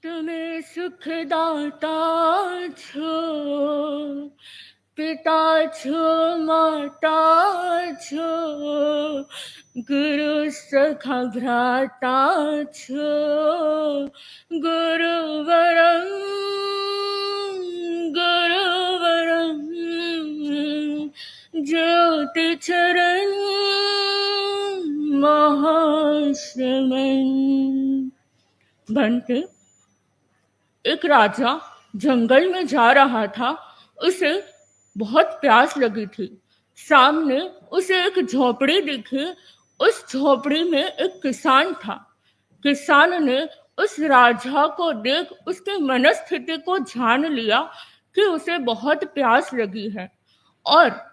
तुम्हें सुखदाता छो, पिता छो माता छो, गुरु सखा भ्राता छो, गुरुवरम गुरुवरम ज्योति चरण महाश्रमण। बंटे, एक राजा जंगल में जा रहा था। उसे बहुत प्यास लगी थी। सामने उसे एक झोपड़ी दिखी। उस झोपड़ी में एक किसान था। किसान ने उस राजा को देख उसकी मनस्थिति को जान लिया कि उसे बहुत प्यास लगी है, और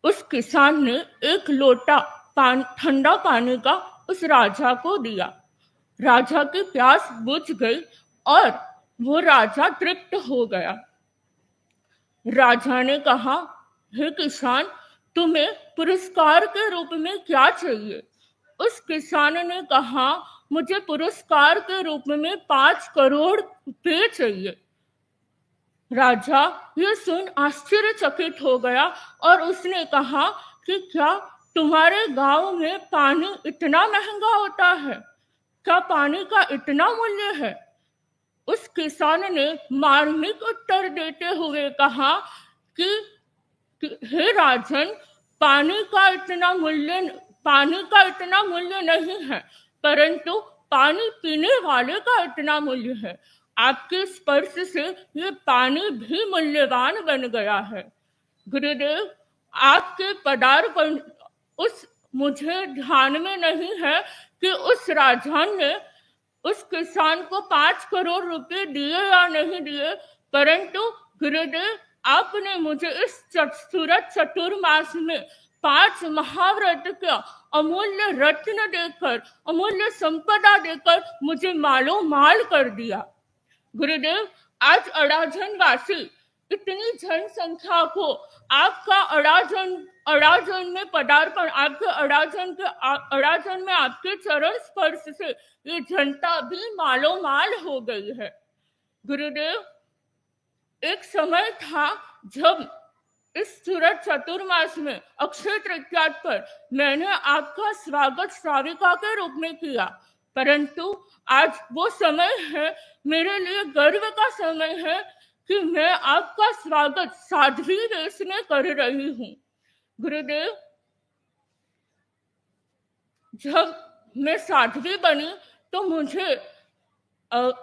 उस किसान ने एक लोटा ठंडा पानी का उस राजा को दिया। राजा की प्यास बुझ गई और वो राजा तृप्त हो गया। राजा ने कहा, हे किसान, तुम्हें पुरस्कार के रूप में क्या चाहिए? उस किसान ने कहा, मुझे पुरस्कार के रूप में 5 करोड़ रुपए चाहिए। राजा ये सुन आश्चर्यचकित हो गया और उसने कहा कि क्या तुम्हारे गांव में पानी इतना महंगा होता है? क्या पानी का इतना मूल्य है? उस किसान ने मार्मिक उत्तर देते हुए कहा कि हे राजन, पानी का इतना मूल्य नहीं है, परंतु पानी पीने वाले का इतना मूल्य है। आपके स्पर्श से ये पानी भी मूल्यवान बन गया है। गुरुदेव, आपके पदार्पण मुझे ध्यान में नहीं है कि उस राजा ने उस किसान को 5 करोड़ रुपए दिए या नहीं दिए, परंतु गुरुदेव, आपने मुझे इस सूरत चतुर्मास में 5 महाव्रत का अमूल्य रत्न देकर, अमूल्य संपदा देकर मुझे मालो माल कर दिया। गुरुदेव, आज अड़ाजन वासी इतनी जनसंख्या को आपका अड़ाजन में पदार्पण, आपके अड़ाजन में आपके चरण स्पर्श से ये जनता भी मालो माल हो गई है। गुरुदेव, एक समय था जब इस सूरत चतुर्मास में अक्षय तृतीया पर मैंने आपका स्वागत श्राविका के रूप में किया, परंतु आज वो समय है, मेरे लिए गर्व का समय है कि मैं आपका स्वागत साध्वी वेश में कर रही हूँ। गुरुदेव, जब मैं साध्वी बनी तो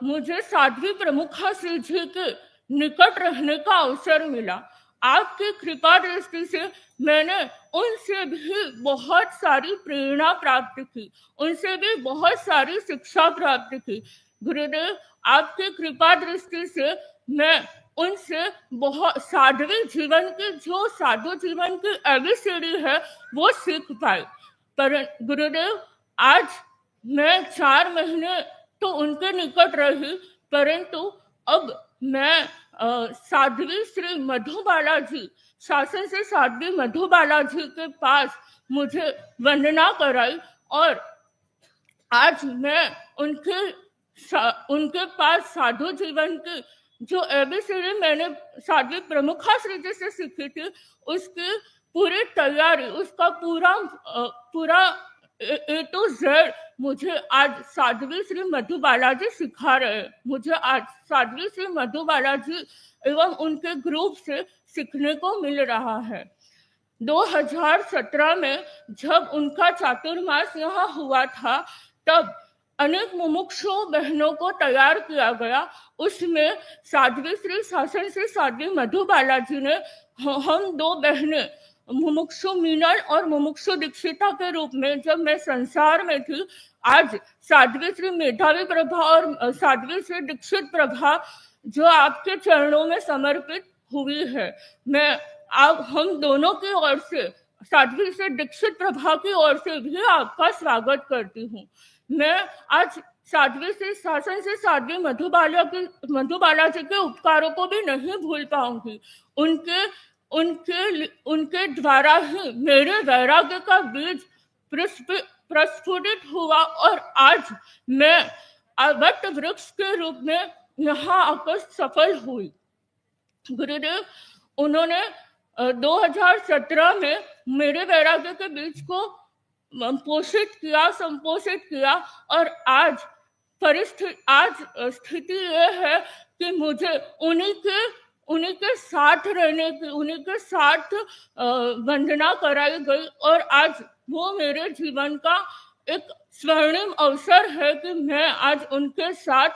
मुझे साध्वी प्रमुखा श्री जी के निकट रहने का अवसर मिला। आपकी कृपा दृष्टि से मैंने उनसे भी बहुत सारी प्रेरणा प्राप्त की, उनसे भी बहुत सारी शिक्षा प्राप्त की। गुरुदेव, आपकी कृपा दृष्टि से मैं उनसे बहुत साधु जीवन की एबीसीडी है वो सीख पाई। पर गुरुदेव, आज मैं 4 महीने तो उनके निकट रही, परंतु अब मैं साध्वी श्री मधुबाला जी, शासन से साध्वी मधुबाला जी के पास मुझे वंदना कराई, और आज मैं उनके पास साधु जीवन की जो एबीसीडी मैंने साध्वी प्रमुखा श्री जी से सीखी थी, उसकी पूरी तैयारी, उसका पूरा A to Z मुझे आज साध्वी श्री मधुबाला जी सिखा रहे हैं। मुझे आज साध्वी श्री मधुबाला जी एवं उनके ग्रुप से सीखने को मिल रहा है। 2017 में जब उनका चातुर्मास यहाँ हुआ था, तब अनेक मुमुक्षु बहनों को तैयार किया गया। उसमें साध्वी श्री शासन से साध्वी मधुबाला जी ने हम 2 बहनें, मुमुक्षु मीनल और मुमुक्षु दीक्षिता के रूप में जब मैं संसार में थी, आज साध्वी श्री मेधावी प्रभा और साध्वी श्री दीक्षित प्रभा जो आपके चरणों में समर्पित हुई है, मैं अब हम दोनों की ओर से, साध्वी श्री दीक्षित प्रभा की ओर से भी आपका स्वागत करती हूँ। मैं आज साध्वी श्री शासन से साध्वी मधुबाला जी के उपकारों को भी नहीं भूल पाऊंगी। उनके द्वारा ही मेरे वैराग्य का बीज प्रस्फुटित हुआ, और आज मैं वट वृक्ष के रूप में यहाँ आकर सफल हुई। गुरुदेव उन्होंने 2017 में मेरे वैराग्य के बीज को पोषित किया, संपोषित किया, और आज स्थिति ये है कि मुझे उन्हीं के साथ रहने की, उन्हीं के साथ वंदना कराई गई, और आज वो मेरे जीवन का एक स्वर्णिम अवसर है कि मैं आज उनके साथ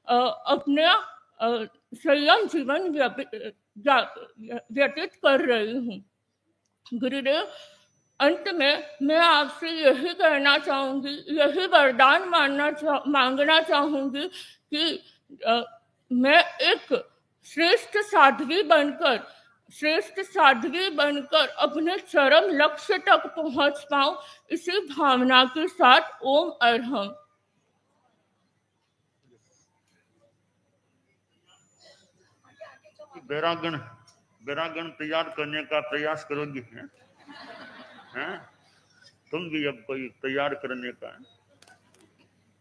अपने संयम जीवन व्यतीत कर रही हूँ। गुरुदेव अंत में मैं आपसे यही कहना चाहूंगी, यही वरदान मांगना चाहूंगी कि मैं एक श्रेष्ठ साध्वी बनकर अपने चरम लक्ष्य तक पहुंच पाऊं, इसी भावना के साथ ओम अरहम। वैरागण तैयार करने का प्रयास करोगी, हैं? तुम भी अब कोई तैयार करने का है,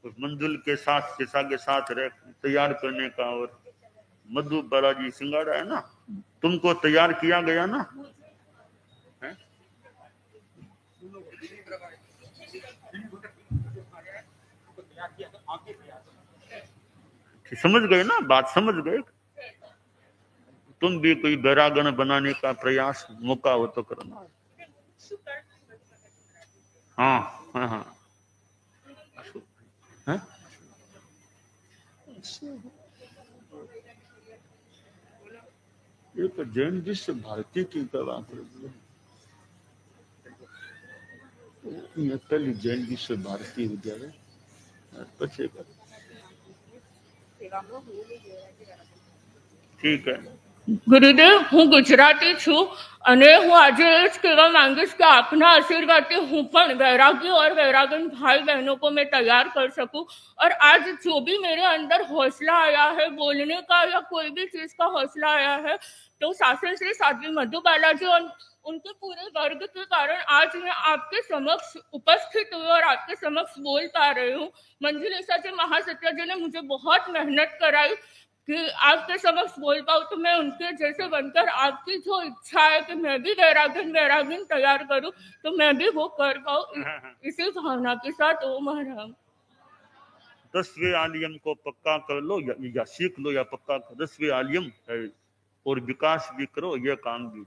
उस मंजुल के साथ शिशा के साथ रह तैयार करने का। और मधु बालाजी सिंगाड़ा है ना, तुमको तैयार किया गया ना, है? समझ गए ना, बात समझ गए। तुम भी कोई वैरागण बनाने का प्रयास मौका हो तो करना। हाँ हाँ हाँ, हाँ? एक जैन विश्व भारती की बात पहली जैन विश्व भारती हो जाए પછી ठीक है। ગુરુદેવ હું ગુજરાતી છું અને હું આજે એ જ કહેવા માંગીશ કે આપના આશીર્વાદથી હું પણ वैरागी और वैरागन भाई बहनों को मैं तैयार कर सकूं। और आज जो भी मेरे अंदर हौसला आया है बोलने का या कोई भी चीज का हौसला आया है, तो शासन श्री साध्वी मधु बालाजी और उनके पूरे वर्ग के कारण आज मैं आपके समक्ष उपस्थित हुई और आपके समक्ष बोल पा रही हूँ। मंजुलेशा जी महासत्या जी ने मुझे बहुत मेहनत कराई कि आपके समक्ष बोल पाऊँ, तो मैं उनके जैसे बनकर आपकी जो इच्छा है कि मैं भी वैरागिन तैयार करूं, तो मैं भी वो कर पाऊँ, इसी भावना के साथ ओम अरहम। 10वें आलियम को पक्का कर लो या सीख लो या पक्का कर, 10वें आलियम है और विकास भी करो, यह काम भी